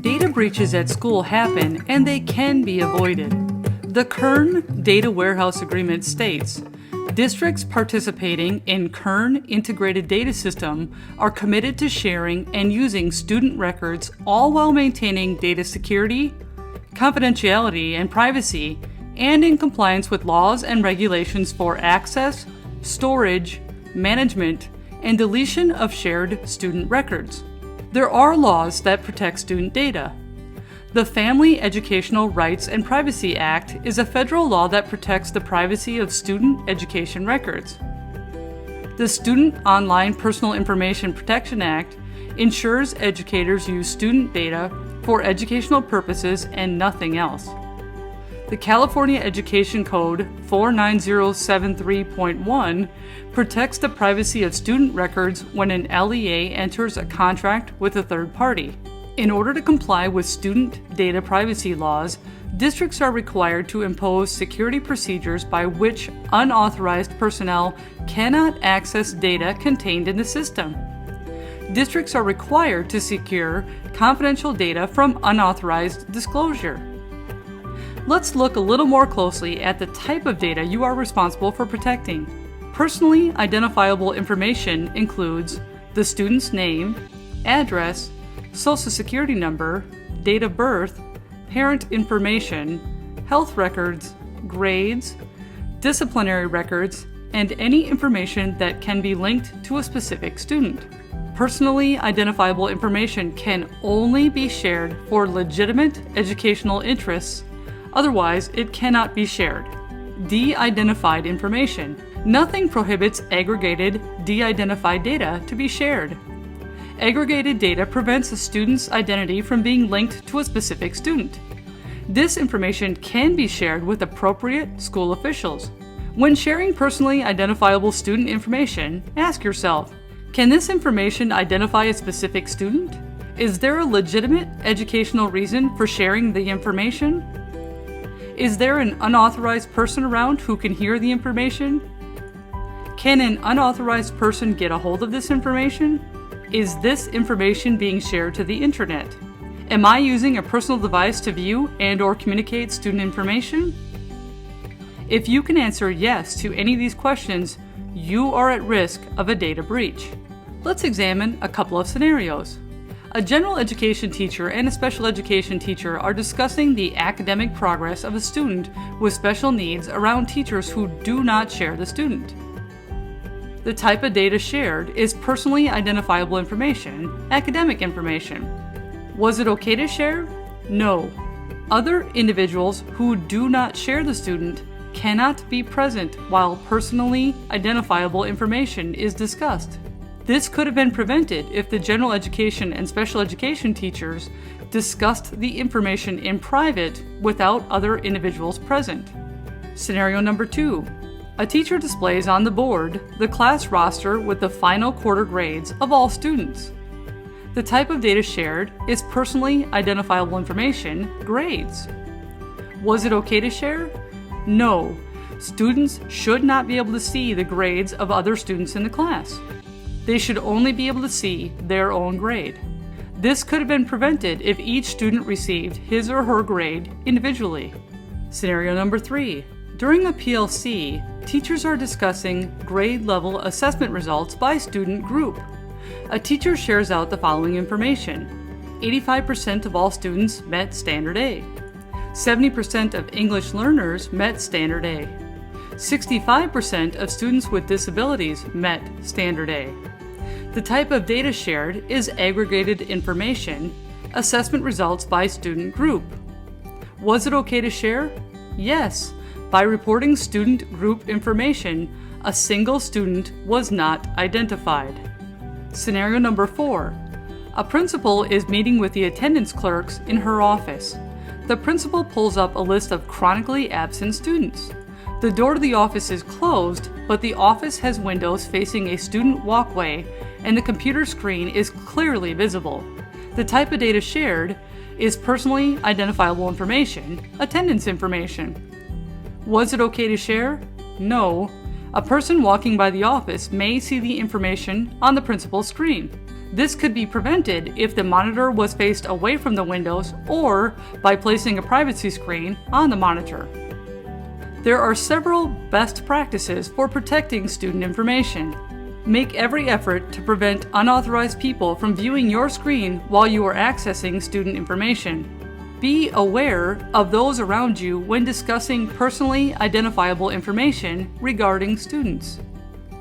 Data breaches at school happen and they can be avoided. The Kern Data Warehouse Agreement states, districts participating in Kern Integrated Data System are committed to sharing and using student records, all while maintaining data security, confidentiality, and privacy, and in compliance with laws and regulations for access, storage, management, and deletion of shared student records. There are laws that protect student data. The Family Educational Rights and Privacy Act is a federal law that protects the privacy of student education records. The Student Online Personal Information Protection Act ensures educators use student data for educational purposes and nothing else. The California Education Code 49073.1 protects the privacy of student records when an LEA enters a contract with a third party. In order to comply with student data privacy laws, districts are required to impose security procedures by which unauthorized personnel cannot access data contained in the system. Districts are required to secure confidential data from unauthorized disclosure. Let's look a little more closely at the type of data you are responsible for protecting. Personally identifiable information includes the student's name, address, social security number, date of birth, parent information, health records, grades, disciplinary records, and any information that can be linked to a specific student. Personally identifiable information can only be shared for legitimate educational interests. Otherwise, it cannot be shared. De-identified information. Nothing prohibits aggregated, de-identified data to be shared. Aggregated data prevents a student's identity from being linked to a specific student. This information can be shared with appropriate school officials. When sharing personally identifiable student information, ask yourself, can this information identify a specific student? Is there a legitimate educational reason for sharing the information? Is there an unauthorized person around who can hear the information? Can an unauthorized person get a hold of this information? Is this information being shared to the internet? Am I using a personal device to view and/or communicate student information? If you can answer yes to any of these questions, you are at risk of a data breach. Let's examine a couple of scenarios. A general education teacher and a special education teacher are discussing the academic progress of a student with special needs around teachers who do not share the student. The type of data shared is personally identifiable information, academic information. Was it okay to share? No. Other individuals who do not share the student cannot be present while personally identifiable information is discussed. This could have been prevented if the general education and special education teachers discussed the information in private without other individuals present. Scenario number 2. A teacher displays on the board the class roster with the final quarter grades of all students. The type of data shared is personally identifiable information, grades. Was it okay to share? No. Students should not be able to see the grades of other students in the class. They should only be able to see their own grade. This could have been prevented if each student received his or her grade individually. Scenario number 3. During a PLC, teachers are discussing grade level assessment results by student group. A teacher shares out the following information. 85% of all students met Standard A. 70% of English learners met Standard A. 65% of students with disabilities met Standard A. The type of data shared is aggregated information, assessment results by student group. Was it okay to share? Yes. By reporting student group information, a single student was not identified. Scenario number 4. A principal is meeting with the attendance clerks in her office. The principal pulls up a list of chronically absent students. The door to the office is closed, but the office has windows facing a student walkway, and the computer screen is clearly visible. The type of data shared is personally identifiable information, attendance information. Was it okay to share? No. A person walking by the office may see the information on the principal's screen. This could be prevented if the monitor was faced away from the windows or by placing a privacy screen on the monitor. There are several best practices for protecting student information. Make every effort to prevent unauthorized people from viewing your screen while you are accessing student information. Be aware of those around you when discussing personally identifiable information regarding students.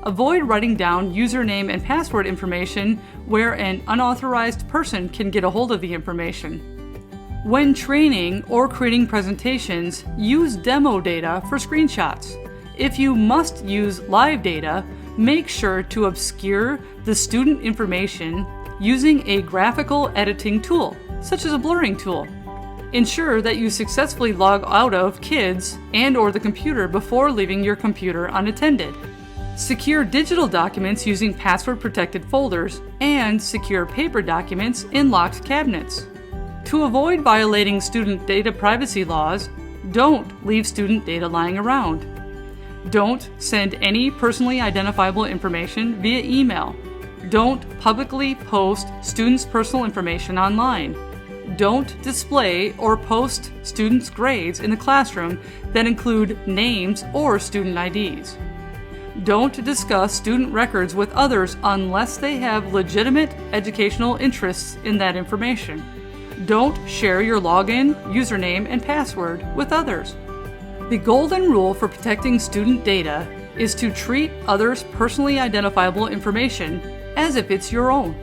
Avoid writing down username and password information where an unauthorized person can get a hold of the information. When training or creating presentations, use demo data for screenshots. If you must use live data, make sure to obscure the student information using a graphical editing tool, such as a blurring tool. Ensure that you successfully log out of Kids and/or the computer before leaving your computer unattended. Secure digital documents using password-protected folders and secure paper documents in locked cabinets. To avoid violating student data privacy laws, don't leave student data lying around. Don't send any personally identifiable information via email. Don't publicly post students' personal information online. Don't display or post students' grades in the classroom that include names or student IDs. Don't discuss student records with others unless they have legitimate educational interests in that information. Don't share your login, username, and password with others. The golden rule for protecting student data is to treat others' personally identifiable information as if it's your own.